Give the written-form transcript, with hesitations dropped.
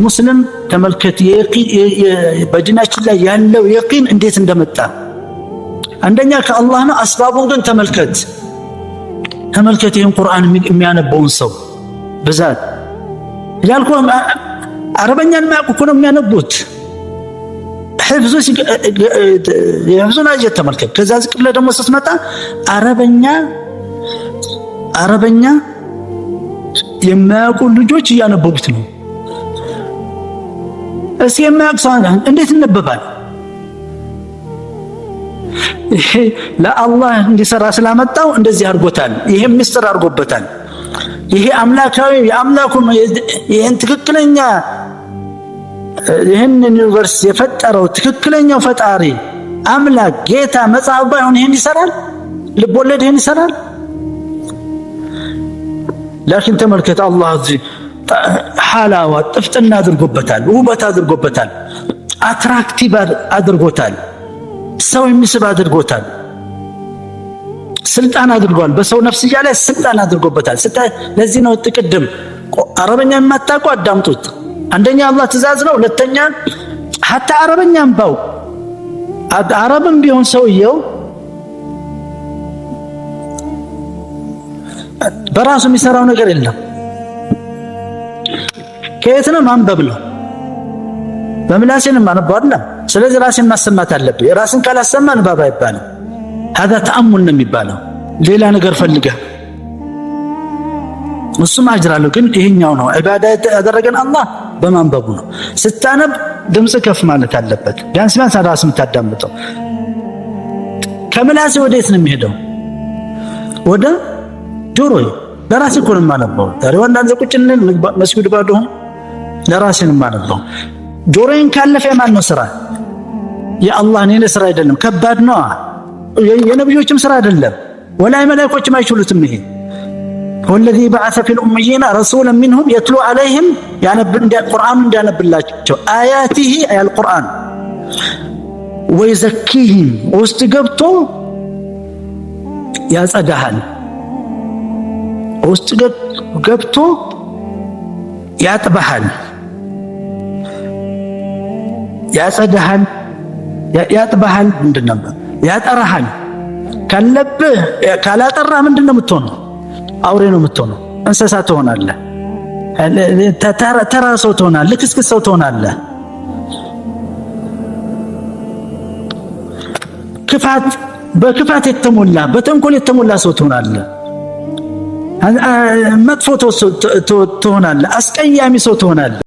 ሙስሊም ተመልከት በዲናችን ላይ ያለው የቂን እንዴት እንደመጣ አንደኛ ከአላህ ነው። አስባቡን ግን ተመልከት ይህን ቁርአን የሚያነበውን ሰው ብዛት ያልኩ አረበኛን ማያውቁ ነው የሚያነቡት። የሕፍዙን አጀት ተመልከት። ከዛ ዝቅ ብለህ ደግሞ ስትመጣ አረበኛ የማያውቁ ልጆች እያነበቡት ነው። እስኪ የማያውቅ ሰው እንዴት ይነበባል? ይሄ ለአላህ እንዲሰራ ስላመጣው እንደዚህ አድርጎታል። ይሄ ምስጢር አድርጎበታል። ይሄ አምላካዊ የአምላኩ ይሄን ትክክለኛ ይሄን ዩኒቨርስ የፈጠረው ትክክለኛው ፈጣሪ አምላክ ጌታ መጽሐፍ ባይሆን ይሄን ይሰራል? ልቦለድ ይሄን ይሰራል? ላኪን ተመልከት አላህ እዚህ ሐላዋ ጥፍጥና አድርጎበታል፣ ውበት አድርጎበታል፣ አትራክቲቭ አድርጎታል፣ ሰው የሚስብ አድርጎታል፣ ስልጣን አድርጓል። በሰው ነፍስያ ላይ ስልጣን አድርጎበታል። ለዚህ ነው ጥቅድም አረበኛ የማታውቁ አዳምጡት። አንደኛ አላህ ትእዛዝ ነው። ሁለተኛ ሐታ አረበኛም ባው አረብም ቢሆን ሰውየው በራሱ የሚሰራው ነገር የለም። ከየት ነው? ማንበብ ነው። በምላሴን ማንበብ አይደለም። ስለዚህ ራስን ማሰማት አለብህ። ራስን ካላሰማ ንባብ አይባልም። هذا ተአሙል ነው የሚባለው። ሌላ ነገር ፈልገህ እሱም አጅራለሁ። ግን ይሄኛው ነው ዒባዳ ያደረገን አላህ በማንበቡ ነው። ስታነብ ድምጽ ከፍ ማለት አለበት። ቢያንስ ራስ የምታዳምጠው ከምላሴ ወዴት ነው የሚሄደው? ወደ ጆሮዬ። ለራሴ እኮ ነው የማነበው። ዛሬ ወንዳንዘ ቁጭ እንል መስጊድ ባዶ ለራሴ ነው የማነበው። ጆሮዬን ካለፈ የማን ነው ስራ? የአላህ የኔ ስራ አይደለም። ከባድ ነው። የነብዮችም ስራ አይደለም። ወላይ መላእክቶችም አይችሉትም። ይሄ ወለዚ በዓሰ ፊል ኡምይና ረሱላን ሚንሁም የትሉ ዐለይሂም ቁርአን እንዲያነብላቸው አያቲሂ አያል ቁርአን ወይዘኪሂም ውስጥ ገብቶ ያጸዳሃል። ውስጥ ገብቶ ያጥበሃል፣ ያጸዳሃል፣ ያጥበሃል። ምንድነው? ያጠራሃል። ካለብህ ካላጠራ ምንድነው የምትሆነው? አውሬ ነው የምትሆነው። እንስሳ ትሆናለህ። ተራ ሰው ትሆናለህ። ልክስክስ ሰው ትሆናለህ። በክፋት የተሞላ በተንኮል የተሞላ ሰው ትሆናለህ። መጥፎ ትሆናለህ። አስቀያሚ ሰው ትሆናለህ።